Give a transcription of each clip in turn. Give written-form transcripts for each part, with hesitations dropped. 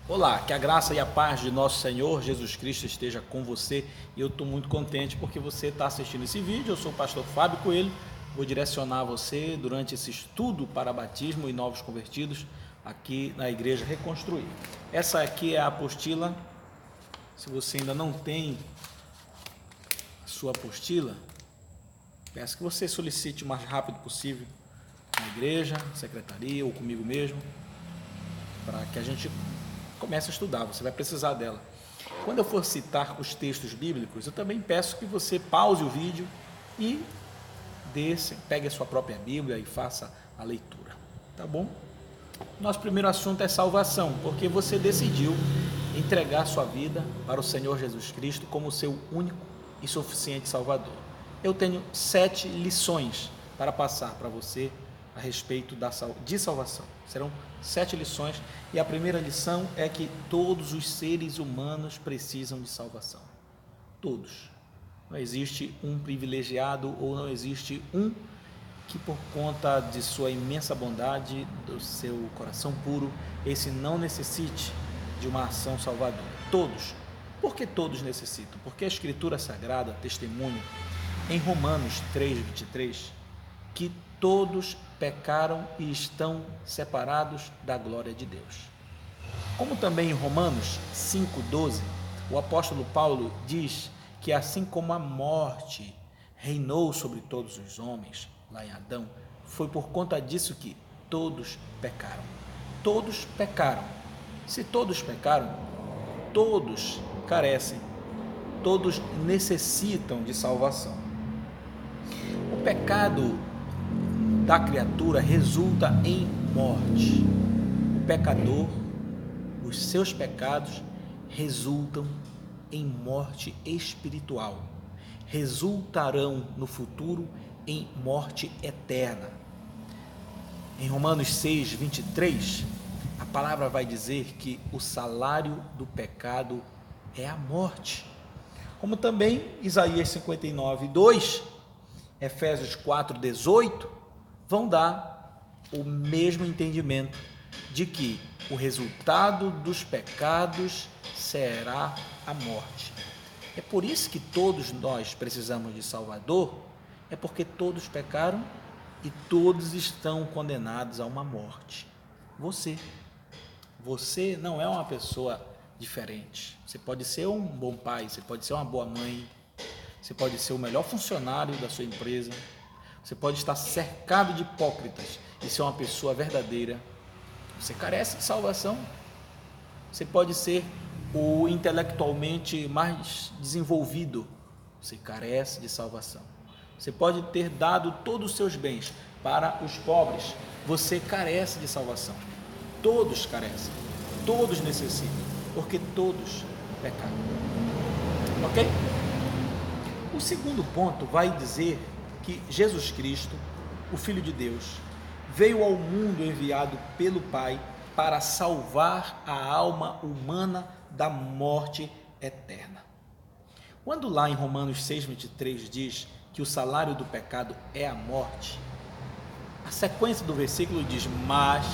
Olá, que a graça e a paz de nosso Senhor Jesus Cristo esteja com você. E eu estou muito contente porque você está assistindo esse vídeo. Eu sou o pastor Fábio Coelho, vou direcionar você durante esse estudo para batismo e novos convertidos aqui na Igreja Reconstruir. Essa aqui é a apostila. Se você ainda não tem a sua apostila, peço que você solicite o mais rápido possível na igreja, secretaria ou comigo mesmo, para que a gente comece a estudar. Você vai precisar dela. Quando eu for citar os textos bíblicos, eu também peço que você pause o vídeo e pegue a sua própria Bíblia e faça a leitura, tá bom? Nosso primeiro assunto é salvação, porque você decidiu entregar sua vida para o Senhor Jesus Cristo como seu único e suficiente Salvador. Eu tenho 7 lições para passar para você a respeito de salvação. Serão 7 lições, e a primeira lição é que todos os seres humanos precisam de salvação. Todos. Não existe um privilegiado ou não existe um que, por conta de sua imensa bondade, do seu coração puro, esse não necessite de uma ação salvadora. Todos. Por que todos necessitam? Porque a Escritura Sagrada testemunha em Romanos 3:23 que todos pecaram e estão separados da glória de Deus. Como também em Romanos 5:12, o apóstolo Paulo diz que assim como a morte reinou sobre todos os homens, lá em Adão, foi por conta disso que todos pecaram. Todos pecaram. Se todos pecaram, todos carecem, todos necessitam de salvação. O pecado da criatura resulta em morte. O pecador, os seus pecados resultam em morte espiritual, resultarão no futuro em morte eterna. Em Romanos 6:23, a palavra vai dizer que o salário do pecado é a morte. Como também Isaías 59:2, Efésios 4:18, vão dar o mesmo entendimento de que o resultado dos pecados será a morte. É por isso que todos nós precisamos de Salvador, é porque todos pecaram e todos estão condenados a uma morte. Você não é uma pessoa diferente. Você pode ser um bom pai, você pode ser uma boa mãe, você pode ser o melhor funcionário da sua empresa, você pode estar cercado de hipócritas e ser uma pessoa verdadeira. Você carece de salvação. Você pode ser o intelectualmente mais desenvolvido. Você carece de salvação. Você pode ter dado todos os seus bens para os pobres. Você carece de salvação. Todos carecem. Todos necessitam. Porque todos pecaram. Ok? O segundo ponto vai dizer que Jesus Cristo, o Filho de Deus, veio ao mundo enviado pelo Pai para salvar a alma humana da morte eterna. Quando lá em Romanos 6:23 diz que o salário do pecado é a morte, a sequência do versículo diz: mas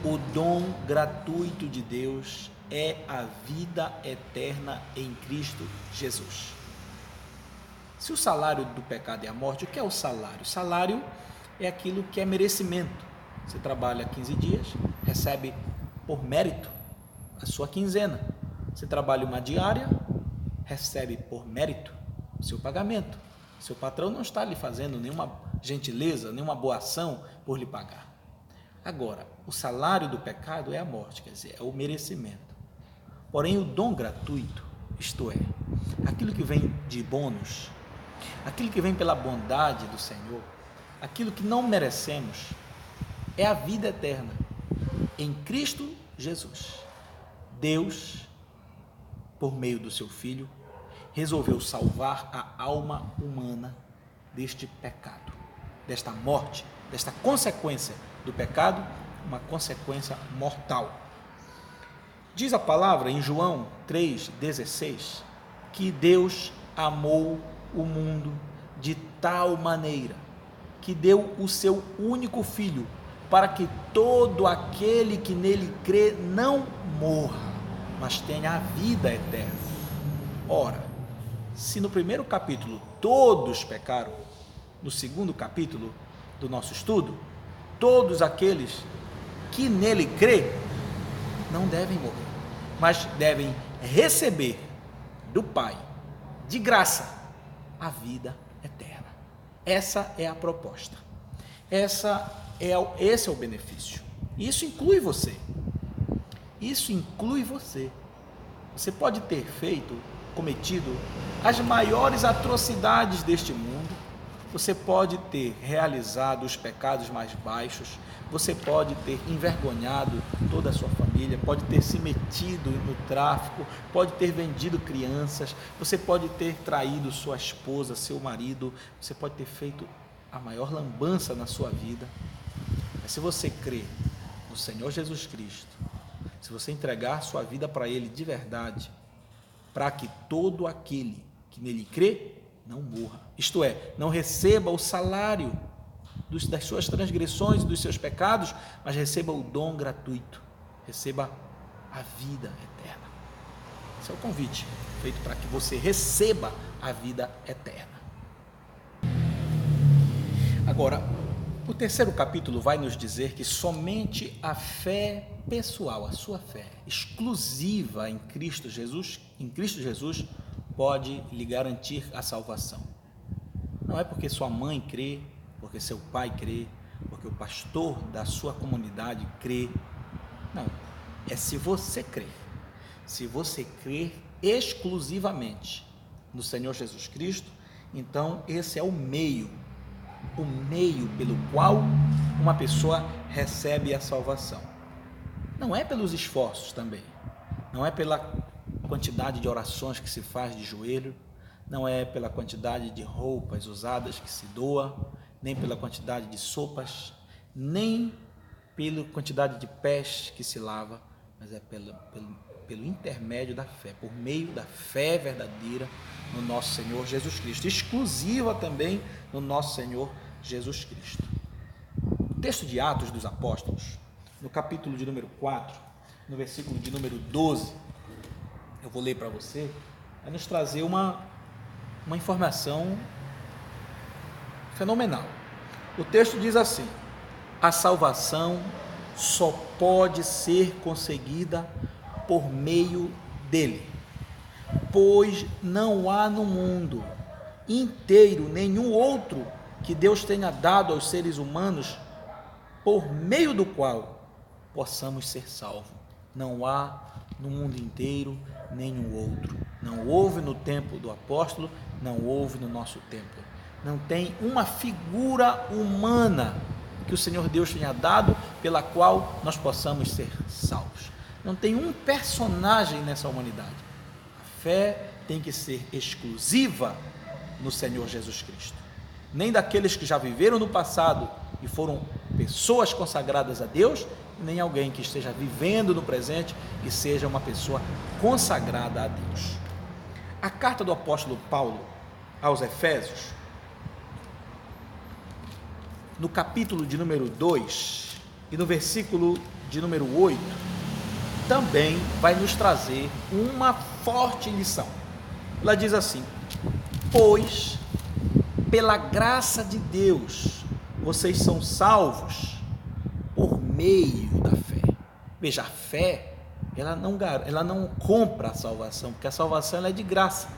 o dom gratuito de Deus é a vida eterna em Cristo Jesus. Se o salário do pecado é a morte, o que é o salário? O salário é aquilo que é merecimento. Você trabalha 15 dias, recebe por mérito a sua quinzena. Você trabalha uma diária, recebe por mérito o seu pagamento. Seu patrão não está lhe fazendo nenhuma gentileza, nenhuma boa ação por lhe pagar. Agora, o salário do pecado é a morte, quer dizer, é o merecimento. Porém, o dom gratuito, isto é, aquilo que vem de bônus, aquilo que vem pela bondade do Senhor, aquilo que não merecemos, é a vida eterna em Cristo Jesus. Deus, por meio do seu Filho, resolveu salvar a alma humana deste pecado, desta morte, desta consequência do pecado, uma consequência mortal. Diz a palavra em João 3,16 que Deus amou o mundo de tal maneira que deu o seu único filho, para que todo aquele que nele crê não morra, mas tenha a vida eterna. Ora, se no primeiro capítulo todos pecaram, no segundo capítulo do nosso estudo, todos aqueles que nele crê não devem morrer, mas devem receber do Pai, de graça, a vida eterna. Essa é a proposta. Esse é o benefício. Isso inclui você. Isso inclui você. Você pode ter cometido as maiores atrocidades deste mundo. Você pode ter realizado os pecados mais baixos. Você pode ter envergonhado toda a sua família, pode ter se metido no tráfico, pode ter vendido crianças, você pode ter traído sua esposa, seu marido, você pode ter feito a maior lambança na sua vida. Mas se você crer no Senhor Jesus Cristo, se você entregar sua vida para Ele de verdade, para que todo aquele que nele crê não morra, isto é, não receba o salário das suas transgressões e dos seus pecados, mas receba o dom gratuito, receba a vida eterna. Esse é o convite feito para que você receba a vida eterna. Agora, o terceiro capítulo vai nos dizer que somente a fé pessoal, a sua fé exclusiva em Cristo Jesus, pode lhe garantir a salvação. Não é porque sua mãe crê, porque seu pai crê, porque o pastor da sua comunidade crê. Não, é se você crer. Se você crer exclusivamente no Senhor Jesus Cristo, então esse é o meio pelo qual uma pessoa recebe a salvação. Não é pelos esforços também, não é pela quantidade de orações que se faz de joelho, não é pela quantidade de roupas usadas que se doa, nem pela quantidade de sopas, nem pela quantidade de pés que se lava, mas é pelo intermédio da fé, por meio da fé verdadeira no nosso Senhor Jesus Cristo, exclusiva também no nosso Senhor Jesus Cristo. O texto de Atos dos Apóstolos, no capítulo de número 4, no versículo de número 12, eu vou ler para você, vai nos trazer uma informação fenomenal. O texto diz assim: a salvação só pode ser conseguida por meio dele, pois não há no mundo inteiro nenhum outro que Deus tenha dado aos seres humanos por meio do qual possamos ser salvos. Não há no mundo inteiro nenhum outro. Não houve no tempo do apóstolo, não houve no nosso tempo. Não tem uma figura humana que o Senhor Deus tenha dado pela qual nós possamos ser salvos. Não tem um personagem nessa humanidade. A fé tem que ser exclusiva no Senhor Jesus Cristo. Nem daqueles que já viveram no passado e foram pessoas consagradas a Deus, nem alguém que esteja vivendo no presente e seja uma pessoa consagrada a Deus. A carta do apóstolo Paulo aos Efésios, no capítulo de número 2 e no versículo de número 8, também vai nos trazer uma forte lição. Ela diz assim: pois pela graça de Deus vocês são salvos por meio da fé. Veja, a fé ela não compra a salvação, porque a salvação ela é de graça,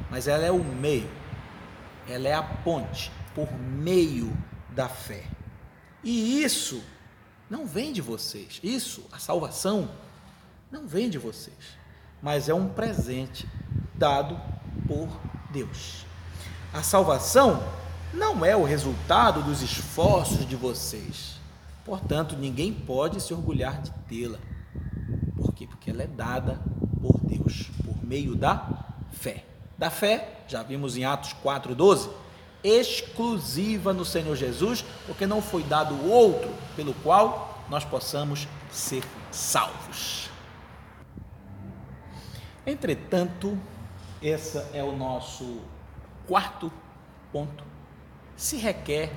mas ela é o meio, ela é a ponte por meio da fé. E isso não vem de vocês, a salvação não vem de vocês, mas é um presente dado por Deus. A salvação não é o resultado dos esforços de vocês, portanto, ninguém pode se orgulhar de tê-la. Por quê? Porque ela é dada por Deus, por meio da fé. Da fé, já vimos em Atos 4:12, exclusiva no Senhor Jesus, porque não foi dado outro pelo qual nós possamos ser salvos. Entretanto, esse é o nosso quarto ponto. Se requer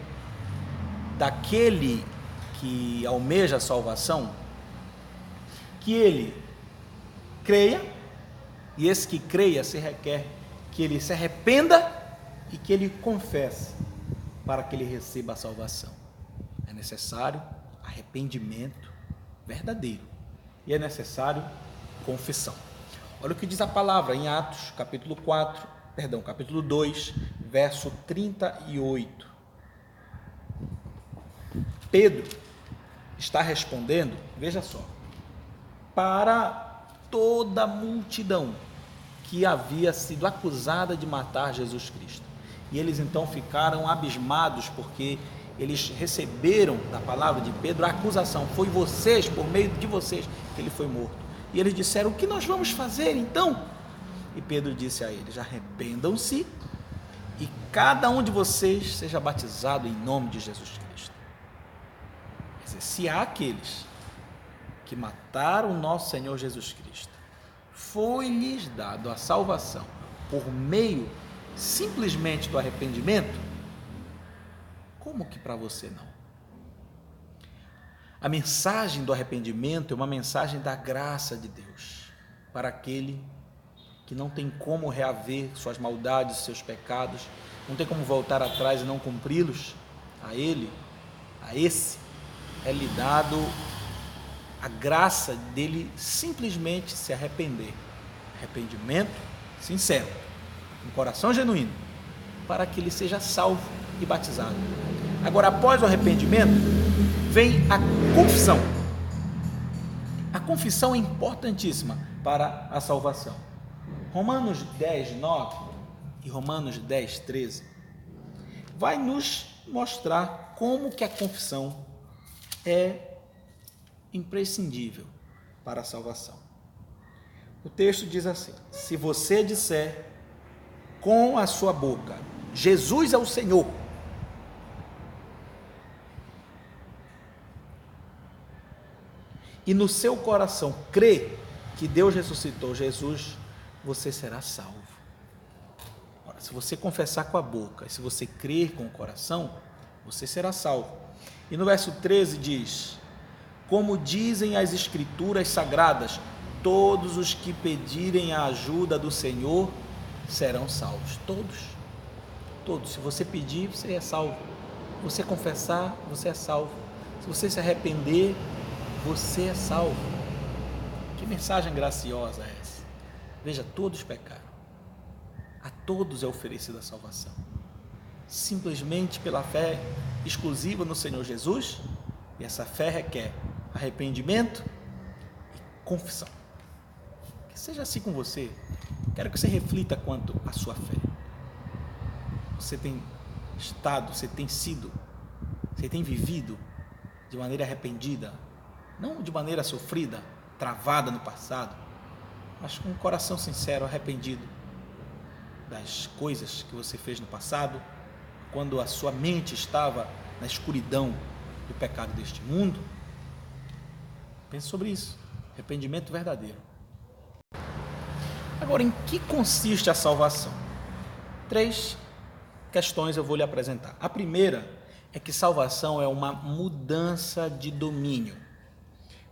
daquele que almeja a salvação, que ele creia, e esse que creia se requer que ele se arrependa e que ele confesse para que ele receba a salvação. É necessário arrependimento verdadeiro e é necessário confissão. Olha o que diz a palavra em Atos, capítulo 2, verso 38. Pedro está respondendo, veja só, para toda a multidão que havia sido acusada de matar Jesus Cristo. E eles então ficaram abismados, porque eles receberam da palavra de Pedro a acusação: foi vocês, por meio de vocês, que ele foi morto. E eles disseram: o que nós vamos fazer então? E Pedro disse a eles: arrependam-se e cada um de vocês seja batizado em nome de Jesus Cristo. Quer dizer, se há aqueles que mataram o nosso Senhor Jesus Cristo, foi-lhes dado a salvação por meio simplesmente do arrependimento, como que para você não? A mensagem do arrependimento é uma mensagem da graça de Deus para aquele que não tem como reaver suas maldades, seus pecados, não tem como voltar atrás e não cumpri-los. A esse é lhe dado a graça dele simplesmente se arrepender. Arrependimento sincero, um coração genuíno, para que ele seja salvo e batizado. Agora, após o arrependimento, vem a confissão. A confissão é importantíssima para a salvação. Romanos 10, 9 e Romanos 10, 13 vai nos mostrar como que a confissão é imprescindível para a salvação. O texto diz assim: se você disser com a sua boca, Jesus é o Senhor, e no seu coração crê que Deus ressuscitou Jesus, você será salvo. Ora, se você confessar com a boca, e se você crer com o coração, você será salvo. E no verso 13 diz: como dizem as Escrituras Sagradas, todos os que pedirem a ajuda do Senhor serão salvos. Todos. Se você pedir, você é salvo. Se você confessar, você é salvo. Se você se arrepender, você é salvo. Que mensagem graciosa é essa? Veja, todos pecaram. A todos é oferecida a salvação. Simplesmente pela fé exclusiva no Senhor Jesus. E essa fé requer arrependimento e confissão. Que seja assim com você. Quero que você reflita quanto à sua fé. Você tem estado, você tem sido, você tem vivido de maneira arrependida, não de maneira sofrida, travada no passado, mas com um coração sincero, arrependido das coisas que você fez no passado, quando a sua mente estava na escuridão do pecado deste mundo. Pense sobre isso. Arrependimento verdadeiro. Agora, em que consiste a salvação? 3 questões eu vou lhe apresentar. A primeira é que salvação é uma mudança de domínio.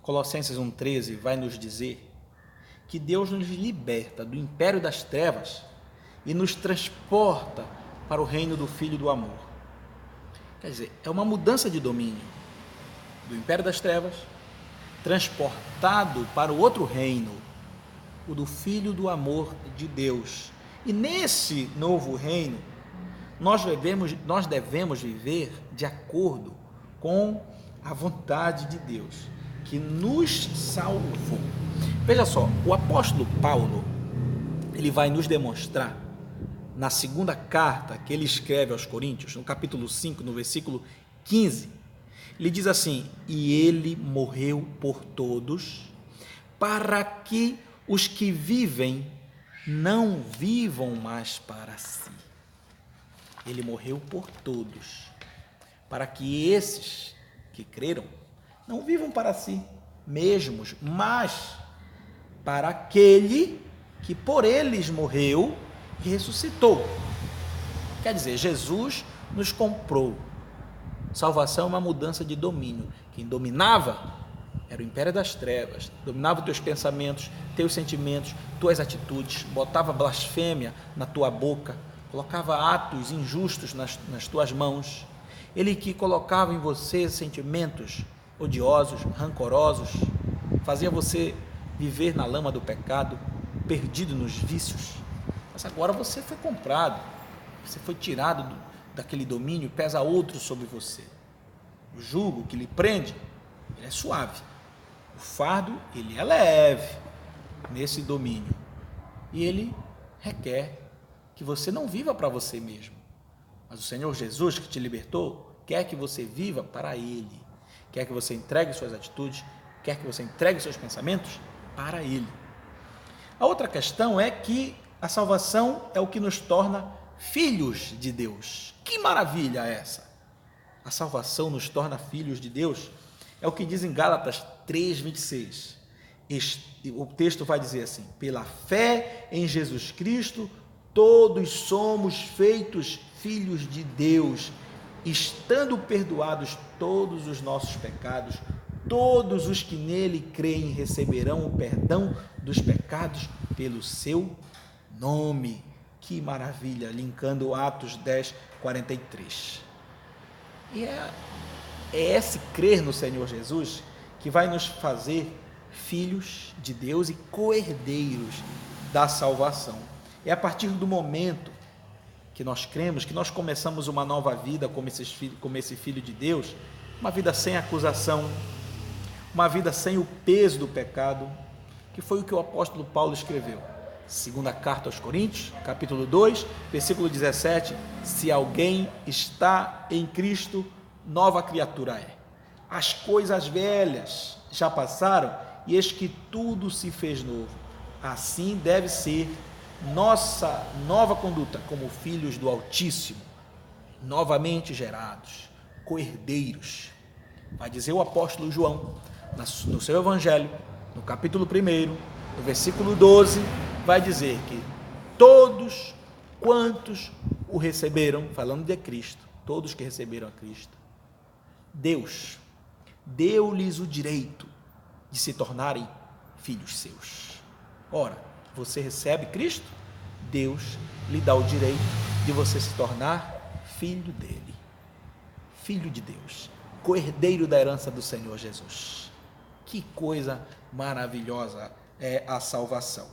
Colossenses 1,13 vai nos dizer que Deus nos liberta do império das trevas e nos transporta para o reino do Filho do amor. Quer dizer, é uma mudança de domínio do império das trevas, transportado para o outro reino, o do Filho do amor de Deus. E nesse novo reino, nós devemos viver de acordo com a vontade de Deus, que nos salvou. Veja só, o apóstolo Paulo, ele vai nos demonstrar, na segunda carta que ele escreve aos Coríntios, no capítulo 5, no versículo 15, ele diz assim: e ele morreu por todos, para que os que vivem não vivam mais para si. Ele morreu por todos, para que esses que creram não vivam para si mesmos, mas para aquele que por eles morreu e ressuscitou. Quer dizer, Jesus nos comprou. Salvação é uma mudança de domínio. Quem dominava era o império das trevas, dominava os teus pensamentos, teus sentimentos, tuas atitudes, botava blasfêmia na tua boca, colocava atos injustos nas tuas mãos. Ele que colocava em você sentimentos odiosos, rancorosos, fazia você viver na lama do pecado, perdido nos vícios. Mas agora você foi comprado, você foi tirado daquele domínio, pesa outro sobre você. O jugo que lhe prende, ele é suave. O fardo, ele é leve nesse domínio. E ele requer que você não viva para você mesmo. Mas o Senhor Jesus, que te libertou, quer que você viva para Ele. Quer que você entregue suas atitudes, quer que você entregue seus pensamentos para Ele. A outra questão é que a salvação é o que nos torna filhos de Deus. Que maravilha é essa? A salvação nos torna filhos de Deus. É o que diz em Gálatas 3:26. O texto vai dizer assim: pela fé em Jesus Cristo, todos somos feitos filhos de Deus, estando perdoados todos os nossos pecados, todos os que nele creem receberão o perdão dos pecados pelo seu nome. Que maravilha, linkando Atos 10:43. E é esse crer no Senhor Jesus que vai nos fazer filhos de Deus e co-herdeiros da salvação. É a partir do momento que nós cremos, que nós começamos uma nova vida como esse filho de Deus, uma vida sem acusação, uma vida sem o peso do pecado, que foi o que o apóstolo Paulo escreveu. Segunda carta aos Coríntios, capítulo 2, versículo 17, se alguém está em Cristo, nova criatura é. As coisas velhas já passaram e eis que tudo se fez novo. Assim deve ser nossa nova conduta como filhos do Altíssimo, novamente gerados, co-herdeiros. Vai dizer o apóstolo João, no seu evangelho, no capítulo 1, no versículo 12, vai dizer que todos quantos o receberam, falando de Cristo, todos que receberam a Cristo, Deus deu-lhes o direito de se tornarem filhos seus. Ora, você recebe Cristo, Deus lhe dá o direito de você se tornar filho dele, filho de Deus, co-herdeiro da herança do Senhor Jesus. Que coisa maravilhosa é a salvação.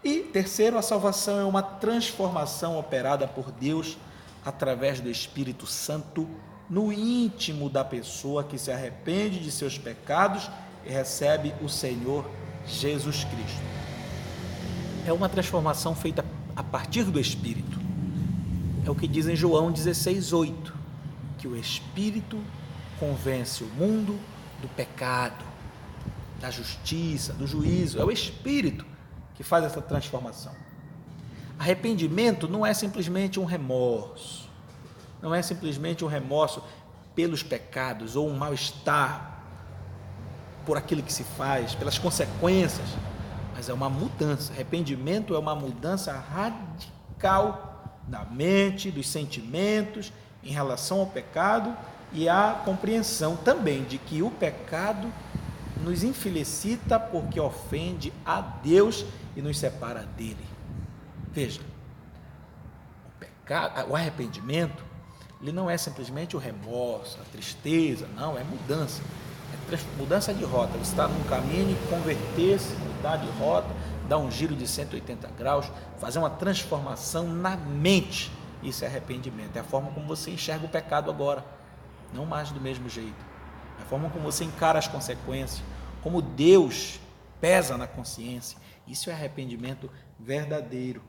E terceiro, a salvação é uma transformação operada por Deus através do Espírito Santo no íntimo da pessoa que se arrepende de seus pecados e recebe o Senhor Jesus Cristo. É uma transformação feita a partir do Espírito. É o que diz em João 16:8, que o Espírito convence o mundo do pecado, da justiça, do juízo. É o Espírito que faz essa transformação. Arrependimento não é simplesmente um remorso, não é simplesmente um remorso pelos pecados ou um mal-estar por aquilo que se faz, pelas consequências, mas é uma mudança. Arrependimento é uma mudança radical da mente, dos sentimentos em relação ao pecado e a compreensão também de que o pecado nos infelicita porque ofende a Deus e nos separa dele. Veja, o arrependimento, ele não é simplesmente o remorso, a tristeza, não, é mudança. É mudança de rota. Você está num caminho e converter-se, mudar de rota, dar um giro de 180 graus, fazer uma transformação na mente. Isso é arrependimento. É a forma como você enxerga o pecado agora, não mais do mesmo jeito. É a forma como você encara as consequências, como Deus pesa na consciência. Isso é arrependimento verdadeiro.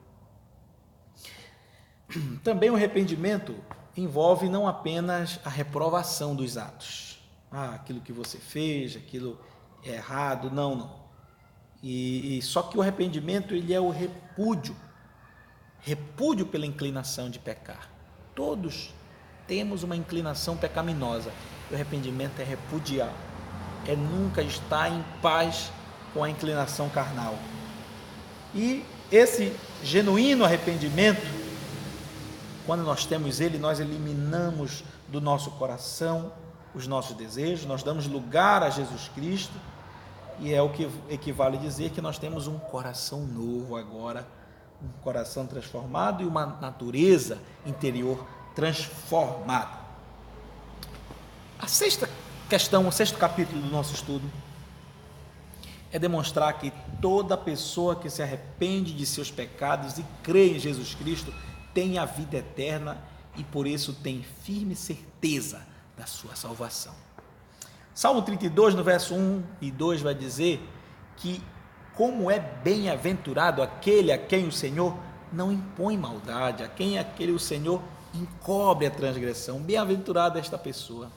Também o arrependimento envolve não apenas a reprovação dos atos. Aquilo que você fez, aquilo é errado, não. E só que o arrependimento, ele é o repúdio pela inclinação de pecar. Todos temos uma inclinação pecaminosa. O arrependimento é repudiar, é nunca estar em paz com a inclinação carnal. E esse genuíno arrependimento, quando nós temos ele, nós eliminamos do nosso coração os nossos desejos, nós damos lugar a Jesus Cristo, e é o que equivale a dizer que nós temos um coração novo agora, um coração transformado e uma natureza interior transformada. A sexta questão, o sexto capítulo do nosso estudo é demonstrar que toda pessoa que se arrepende de seus pecados e crê em Jesus Cristo tem a vida eterna e por isso tem firme certeza da sua salvação. Salmo 32, no verso 1 e 2 vai dizer que como é bem-aventurado aquele a quem o Senhor não impõe maldade, a quem aquele o Senhor encobre a transgressão. Bem-aventurada esta pessoa.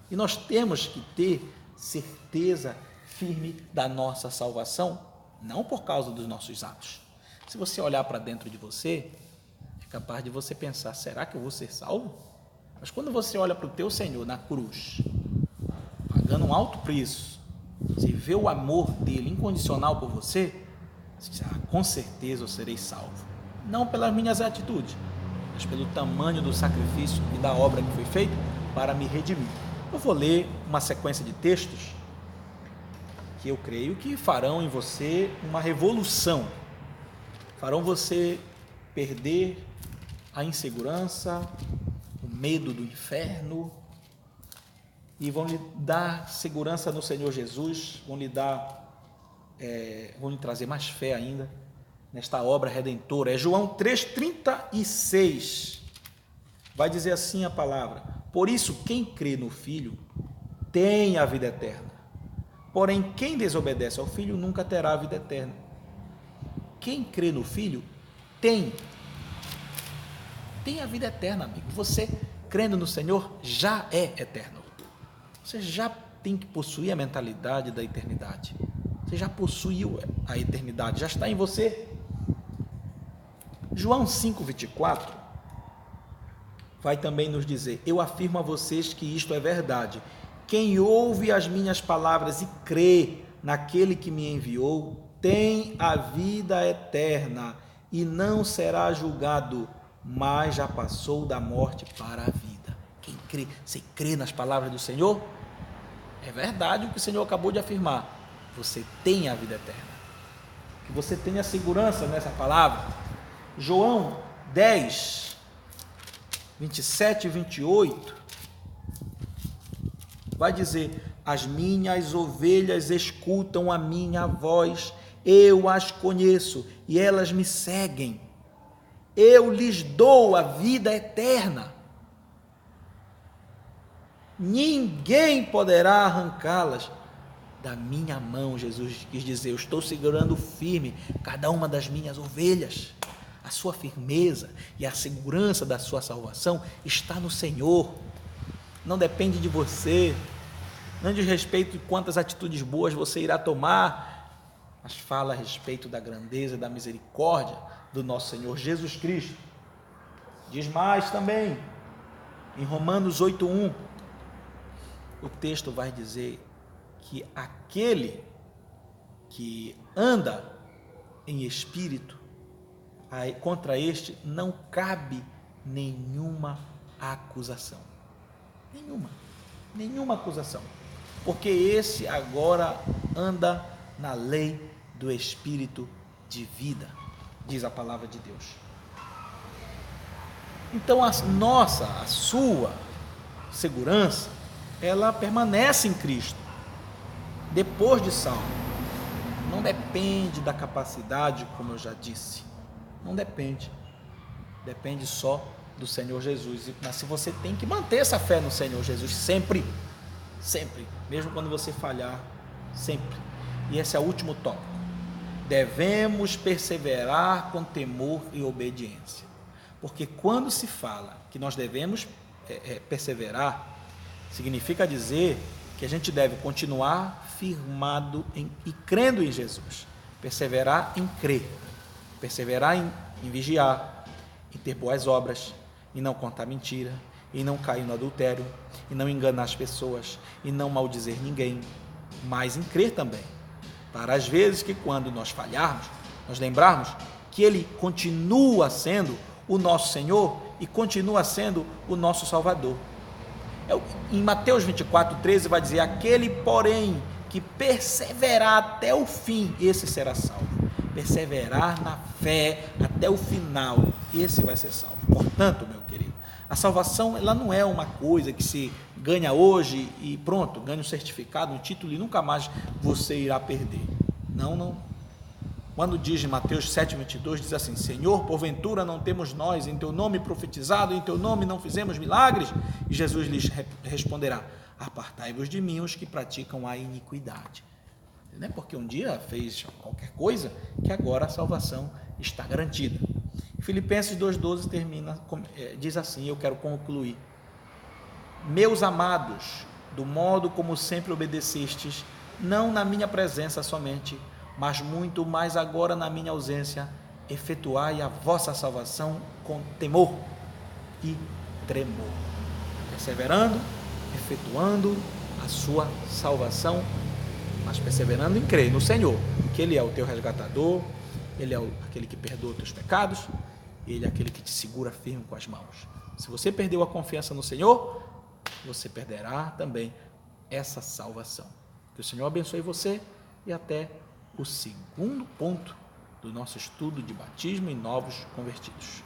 E nós temos que ter certeza firme da nossa salvação, não por causa dos nossos atos. Se você olhar para dentro de você, é capaz de você pensar, será que eu vou ser salvo? Mas quando você olha para o teu Senhor na cruz, pagando um alto preço, você vê o amor dele incondicional por você, você diz, com certeza eu serei salvo. Não pelas minhas atitudes, mas pelo tamanho do sacrifício e da obra que foi feita para me redimir. Eu vou ler uma sequência de textos que eu creio que farão em você uma revolução, farão você perder a insegurança, o medo do inferno, e vão lhe dar segurança no Senhor Jesus, vão lhe trazer mais fé ainda nesta obra redentora. É João 3,36, vai dizer assim a palavra: por isso quem crê no Filho tem a vida eterna, porém quem desobedece ao Filho nunca terá a vida eterna. Quem crê no Filho tem a vida eterna, amigo. Você crendo no Senhor já é eterno. Você já tem que possuir a mentalidade da eternidade. Você já possuiu a eternidade, já está em você. João 5,24 vai também nos dizer: eu afirmo a vocês que isto é verdade. Quem ouve as minhas palavras e crê naquele que me enviou, tem a vida eterna e não será julgado, mas já passou da morte para a vida. Quem crê, você crê nas palavras do Senhor? É verdade o que o Senhor acabou de afirmar. Você tem a vida eterna. Que você tenha segurança nessa palavra. João 10, 27 e 28 vai dizer: as minhas ovelhas escutam a minha voz, eu as conheço e elas me seguem. Eu lhes dou a vida eterna. Ninguém poderá arrancá-las da minha mão. Jesus quis dizer: eu estou segurando firme cada uma das minhas ovelhas. A sua firmeza e a segurança da sua salvação está no Senhor. Não depende de você, não diz respeito de quantas atitudes boas você irá tomar, mas fala a respeito da grandeza e da misericórdia do nosso Senhor Jesus Cristo. Diz mais também, em Romanos 8,1, o texto vai dizer que aquele que anda em espírito, contra este não cabe nenhuma acusação. Nenhuma acusação. Porque esse agora anda na lei do Espírito de vida, diz a palavra de Deus. Então a sua segurança, ela permanece em Cristo, depois de salvo. Não depende da capacidade, como eu já disse, não depende só do Senhor Jesus, mas se você tem que manter essa fé no Senhor Jesus sempre, mesmo quando você falhar, sempre. E esse é o último tópico: devemos perseverar com temor e obediência, porque quando se fala que nós devemos perseverar, significa dizer que a gente deve continuar firmado e crendo em Jesus, perseverar em crer, perseverar em vigiar, em ter boas obras, em não contar mentira, em não cair no adultério, em não enganar as pessoas, em não maldizer ninguém, mas em crer também, para as vezes que quando nós falharmos, nós lembrarmos que Ele continua sendo o nosso Senhor e continua sendo o nosso Salvador. Em Mateus 24:13 vai dizer: aquele, porém, que perseverar até o fim, esse será salvo. Perseverar na fé até o final, esse vai ser salvo. Portanto, meu querido, a salvação, ela não é uma coisa que se ganha hoje e pronto, ganha um certificado, um título e nunca mais você irá perder. Não, não. Quando diz em Mateus 7:22, diz assim: Senhor, porventura não temos nós em teu nome profetizado, em teu nome não fizemos milagres? E Jesus lhes responderá: apartai-vos de mim os que praticam a iniquidade. Não é porque um dia fez qualquer coisa que agora a salvação está garantida. Filipenses 2:12 termina, diz assim, eu quero concluir: meus amados, do modo como sempre obedecestes, não na minha presença somente, mas muito mais agora na minha ausência, efetuai a vossa salvação com temor e tremor, perseverando, efetuando a sua salvação, mas perseverando em crer no Senhor, que Ele é o teu resgatador, Ele é aquele que perdoa os teus pecados, Ele é aquele que te segura firme com as mãos. Se você perdeu a confiança no Senhor, você perderá também essa salvação. Que o Senhor abençoe você e até o segundo ponto do nosso estudo de batismo em novos convertidos.